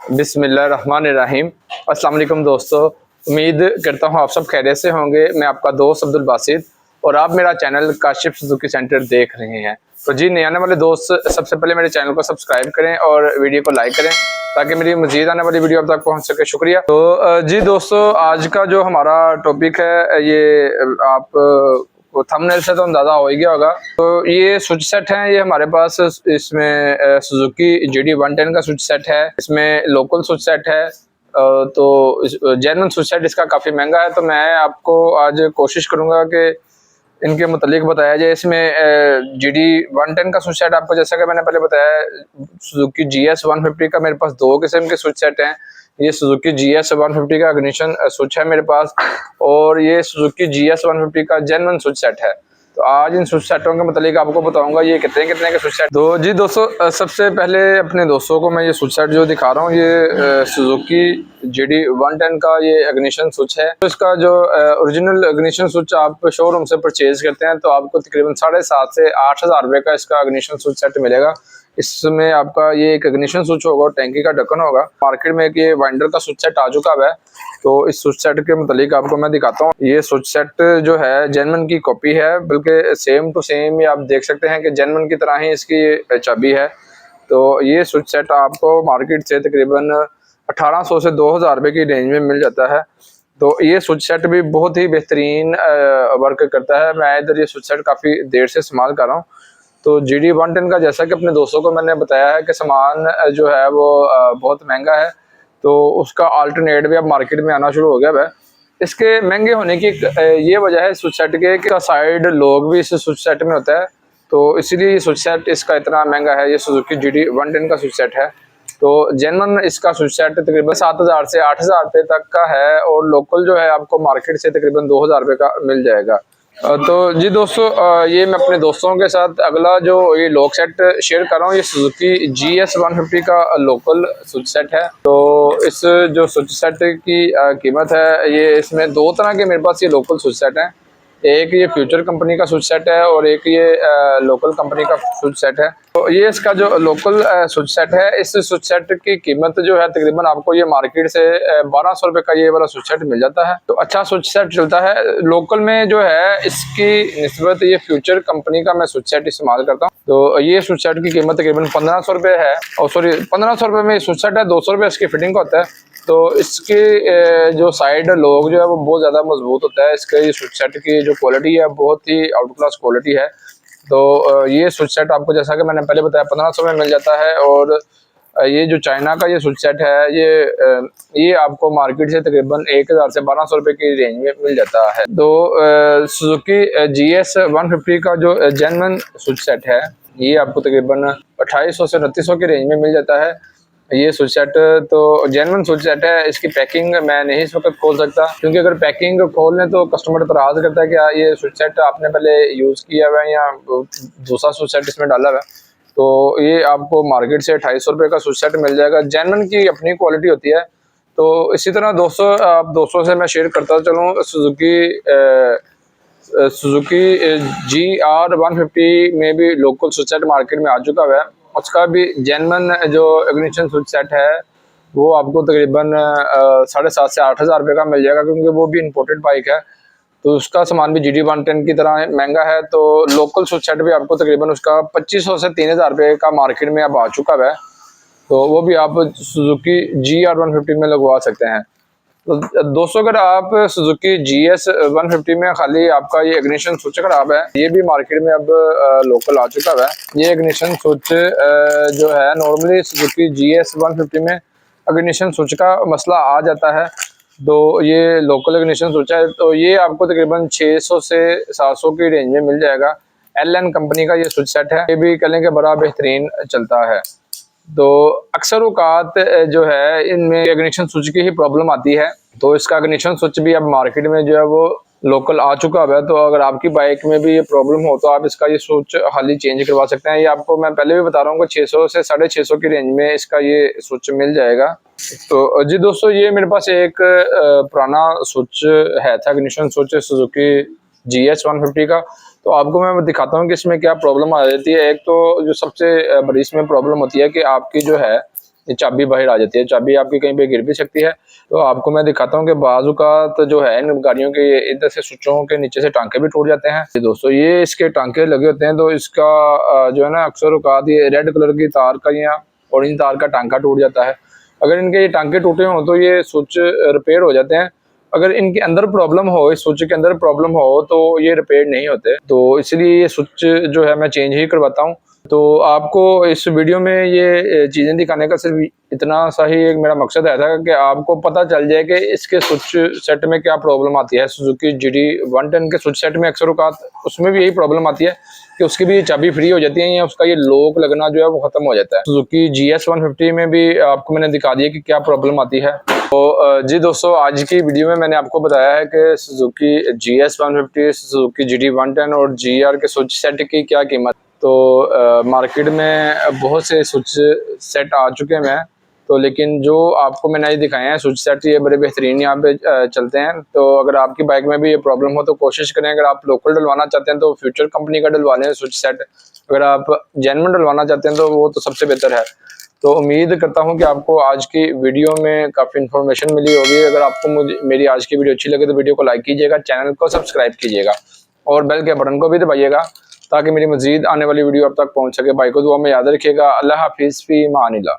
बिस्मिल्लाहिर्रहमानिर्रहीम। अस्सलाम वालेकुम दोस्तों, उम्मीद करता हूँ आप सब खैरियत से होंगे। मैं आपका दोस्त अब्दुल बासित और आप मेरा चैनल काशिफ सुजुकी सेंटर देख रहे हैं। तो जी, नए आने वाले दोस्त सबसे पहले मेरे चैनल को सब्सक्राइब करें और वीडियो को लाइक करें ताकि मेरी मजीद आने वाली वीडियो आप तक पहुँच सके। शुक्रिया। तो जी दोस्तों, आज का जो हमारा टॉपिक है ये आप वो थंबनेल से तो अंदाजा हो ही गया होगा। तो ये स्विच सेट है, ये हमारे पास इसमें सुजुकी GD110 का स्विच सेट है, इसमें लोकल स्विच सेट है। तो जेन्युइन स्विच सेट इसका काफ़ी महंगा है। तो मैं आपको आज कोशिश करूंगा कि इनके मुतालिक बताया जाए। इसमें GD110 का स्विच सेट आपको, जैसा कि मैंने पहले बताया, सुजुकी GS150 का मेरे पास दो किस्म के स्विच सेट हैं। ये सुजुकी GS150 का इग्निशन स्विच है मेरे पास, और ये सुजुकी GS150 का जेन्युइन स्विच सेट है। तो आज इन स्विच सेटों के मतलब आपको बताऊंगा ये कितने कितने के स्विच सेट। तो जी दोस्तों, सबसे पहले अपने दोस्तों को मैं ये स्विच सेट जो दिखा रहा हूँ, ये सुजुकी GD110 का ये इग्निशन स्विच है। तो इसका जो ओरिजिनल इग्निशन स्विच आप शोरूम से परचेज करते हैं तो आपको तकरीबन 7,500 से 8,000 रुपये का इसका इग्निशन स्विच सेट मिलेगा। इसमें आपका ये एक इग्निशन स्विच होगा, टैंकी का ढक्कन होगा। मार्केट में एक ये वाइंडर का स्विच सेट आ चुका है। तो इस स्विच सेट के मुतालिक आपको मैं दिखाता हूँ। ये स्विच सेट जो है जेन्युइन की कॉपी है, बल्कि सेम टू सेम ये आप देख सकते हैं कि जेन्युइन की तरह ही इसकी चाबी है। तो ये स्विच सेट आपको मार्केट से तकरीबन 1,800 से 2,000 रुपये की रेंज में मिल जाता है। तो ये स्विच सेट भी बहुत ही बेहतरीन वर्क करता है। मैं इधर ये स्विच सेट काफ़ी देर से इस्तेमाल कर रहा हूँ। तो GD110 का, जैसा कि अपने दोस्तों को मैंने बताया है कि सामान जो है वो बहुत महंगा है, तो उसका अल्टरनेट भी अब मार्केट में आना शुरू हो गया है। इसके महंगे होने की ये वजह है स्विच सेट के कि साइड लॉक भी इस स्विच सेट में होता है, तो इसीलिए ये स्विच सेट इसका इतना महंगा है। ये सुजुकी GD110 का स्विच सेट है। तो जेन्युइन इसका स्विच सेट तकरीबन 7,000 से 8,000 रुपये तक का है, और लोकल जो है आपको मार्केट से तकरीबन 2,000 रुपये का मिल जाएगा। तो जी दोस्तों, ये मैं अपने दोस्तों के साथ अगला जो ये लॉक सेट शेयर कर रहा हूँ, ये सुजुकी GS150 का लोकल स्विच सेट है। तो इस जो स्विच सेट की कीमत है, ये इसमें दो तरह के मेरे पास ये लोकल स्विच सेट हैं। एक ये फ्यूचर कंपनी का स्विच सेट है और एक ये लोकल कंपनी का स्विच सेट है। तो ये इसका जो लोकल स्विच सेट है, इस स्विच सेट की कीमत जो है तकरीबन आपको ये मार्केट से 1,200 रुपये का ये वाला स्विच सेट मिल जाता है। तो अच्छा स्विच सेट चलता है। लोकल में जो है इसकी निस्बत ये फ्यूचर कंपनी का मैं स्विच सेट इस्तेमाल करता हूँ। तो ये स्विच सेट की कीमत तकरीबन 1,500 रुपये है, और सॉरी 1,500 रुपये में स्विच सेट है। 200 रुपये इसकी फिटिंग का होता है। तो इसके जो साइड लॉक जो है वो बहुत ज़्यादा मजबूत होता है। इसके स्विच सेट की जो क्वालिटी है बहुत ही आउट क्लास क्वालिटी है। तो ये स्विच सेट आपको, जैसा कि मैंने पहले बताया, 1,500 में मिल जाता है। और ये जो चाइना का ये स्विच सेट है, ये आपको मार्केट से तकरीबन 1,000 से 1,200 रुपये की रेंज में मिल जाता है। तो सुजुकी GS150 का जो जेन्युइन स्विच सेट है, ये आपको तकरीबन 2,800 से 2,900 की रेंज में मिल जाता है। ये स्विच सेट तो जेन्युइन स्विच सेट है। इसकी पैकिंग मैं नहीं इस वक्त खोल सकता, क्योंकि अगर पैकिंग खोल लें तो कस्टमर इतराज़ करता है कि ये स्विच सेट आपने पहले यूज़ किया हुआ है या दूसरा स्विच सेट इसमें डाला हुआ है। तो ये आपको मार्केट से 2,800 रुपये का स्विच सेट मिल जाएगा। जेन्युइन की अपनी क्वालिटी होती है। तो इसी तरह दोस्तों, आप दोस्तों से मैं शेयर करता चलूँ, सुजुकी GR150 में भी लोकल स्विच सेट मार्केट में आ चुका है। उसका भी जेन्युइन जो इग्निशन स्विच सेट है वो आपको तकरीबन 7,500 से 8,000 रुपये का मिल जाएगा, क्योंकि वो भी इंपोर्टेड बाइक है। तो उसका सामान भी GD110 की तरह महंगा है। तो लोकल स्विच सेट भी आपको तकरीबन उसका 2,500 से 3,000 रुपये का मार्केट में अब आ चुका है। तो वो भी आप सुजुकी GR150 में लगवा सकते हैं। तो दोस्तों, अगर आप सुजुकी GS150 में खाली आपका ये इग्निशन स्विच खराब है, ये भी मार्केट में अब लोकल आ चुका है। ये इग्निशन स्विच जो है, नॉर्मली सुजुकी GS150 में इग्निशन स्विच का मसला आ जाता है। तो ये लोकल इग्निशन स्विच है। तो ये आपको तकरीबन 600 से 700 की रेंज में मिल जाएगा। LN कंपनी का ये स्विच सेट है। ये भी कह लें कि बड़ा बेहतरीन चलता है। तो अक्सर औकात जो है इनमें इग्निशन स्विच की ही प्रॉब्लम आती है। तो इसका इग्निशन स्विच भी अब मार्केट में जो है वो लोकल आ चुका है। तो अगर आपकी बाइक में भी ये प्रॉब्लम हो तो आप इसका ये स्विच हाली चेंज करवा सकते हैं। ये आपको मैं पहले भी बता रहा हूँ कि 600 से 650 की रेंज में इसका ये स्विच मिल जाएगा। तो जी दोस्तों, ये मेरे पास एक पुराना स्विच है था, इग्निशन स्विच सुजुकी GS150 का। तो आपको मैं दिखाता हूँ कि इसमें क्या प्रॉब्लम आ जाती है। एक तो जो सबसे बड़ी इसमें प्रॉब्लम होती है कि आपकी जो है ये चाबी बाहर आ जाती है, चाबी आपकी कहीं पे गिर भी सकती है। तो आपको मैं दिखाता हूँ कि बाज़ औक़ात जो है इन गाड़ियों के इधर से स्विचों के नीचे से टांके भी टूट जाते हैं। दोस्तों ये इसके टांके लगे होते हैं, तो इसका जो है ना अक्सर औक़ात ये रेड कलर की तार का या ऑरेंज तार का टांका टूट जाता है। अगर इनके ये टांके टूटे हों तो ये स्विच रिपेयर हो जाते हैं। अगर इनके अंदर प्रॉब्लम हो, इस स्विच के अंदर प्रॉब्लम हो तो ये रिपेयर नहीं होते, तो इसलिए ये स्विच जो है मैं चेंज ही करवाता हूँ। तो आपको इस वीडियो में ये चीज़ें दिखाने का सिर्फ इतना सा ही एक मेरा मकसद है था कि आपको पता चल जाए कि इसके स्विच सेट में क्या प्रॉब्लम आती है। सुजुकी GD 110 के स्विच सेट में अक्सर औक़ात उसमें भी यही प्रॉब्लम आती है कि उसकी भी चाबी फ्री हो जाती है या उसका ये लॉक लगना जो है वो ख़त्म हो जाता है। सुजुकी GS 150 में भी आपको मैंने दिखा दिया कि क्या प्रॉब्लम आती है। तो जी दोस्तों, आज की वीडियो में मैंने आपको बताया है कि सुजुकी GS 150, सुजुकी GD 110 और GR के स्विच सेट की क्या कीमत। तो मार्केट में बहुत से स्विच सेट आ चुके हैं, तो लेकिन जो आपको मैंने आज दिखाए हैं स्विच सेट ये बड़े बेहतरीन यहाँ पे चलते हैं। तो अगर आपकी बाइक में भी ये प्रॉब्लम हो तो कोशिश करें, अगर आप लोकल डलवाना चाहते हैं तो फ्यूचर कंपनी का डलवा लें स्विच सेट। अगर आप जेन्युइन डलवाना चाहते हैं तो वो तो सबसे बेहतर है। तो उम्मीद करता हूँ कि आपको आज की वीडियो में काफ़ी इन्फॉर्मेशन मिली होगी। अगर आपको मेरी आज की वीडियो अच्छी लगे तो वीडियो को लाइक कीजिएगा, चैनल को सब्सक्राइब कीजिएगा और बेल के बटन को भी दबाइएगा ताकि मेरी मज़ीद आने वाली वीडियो अब तक पहुँच सके। भाई को दुआ में याद रखिएगा। अल्लाह हाफिज़, फ़ी अमान अल्लाह।